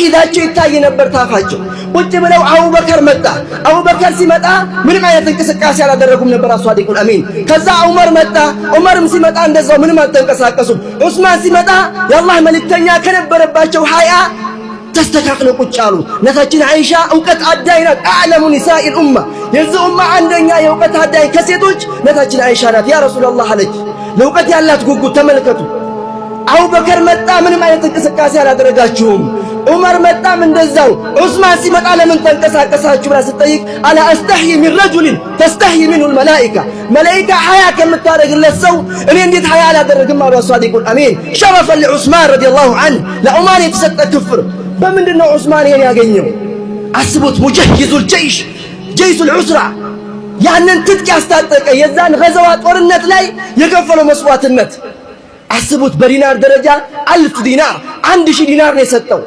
ተውሂዳቸው ይታይ ነበር ታፋቸው። ቁጭ ብለው አቡበከር መጣ። አቡበከር ሲመጣ ምንም አይነት እንቅስቃሴ አላደረጉም ነበር አሷዲቁል አሚን። ከዛ ዑመር መጣ። ዑመርም ሲመጣ እንደዛው ምንም አልተንቀሳቀሱም። ዑስማን ሲመጣ የአላህ መልእክተኛ ከነበረባቸው ሀያ ተስተካክለው ቁጭ አሉ። እናታችን አይሻ እውቀት አዳይ ናት። አዕለሙ ኒሳኢል ኡማ የዚህ ኡማ አንደኛ የእውቀት አዳይ ከሴቶች እናታችን አይሻ ናት። ያ ረሱላላህ አለች። ለእውቀት ያላት ጉጉት ተመልከቱ። አቡበከር መጣ፣ ምንም አይነት እንቅስቃሴ አላደረጋችሁም። ዑመር መጣም እንደዛው። ዑስማን ሲመጣ ለምን ተንቀሳቀሳችሁ ብላ ስትጠይቅ አላ አስተህይ ሚን ረጁሊን ተስተህይ ሚንሁ አልመላኢካ መላኢካ ሀያ ከምታደርግለት ሰው እኔ እንዴት ሀያ አላደረግም አሉ አሷዲቁል አሚን። ሸረፈን ለዑስማን ረዲየላሁ ዐንሁ ለዑማን የተሰጠ ክፍር በምንድነው ዑስማን ይሄን ያገኘው? አስቡት። ሙጀሂዙል ጀይሽ ጀይሱል ዑስራ ያንን ትጥቅ ያስታጠቀ የዛን ገዘዋ ጦርነት ላይ የከፈለው መስዋዕትነት አስቡት። በዲናር ደረጃ 1000 ዲናር 1000 ዲናር ነው የሰጠው።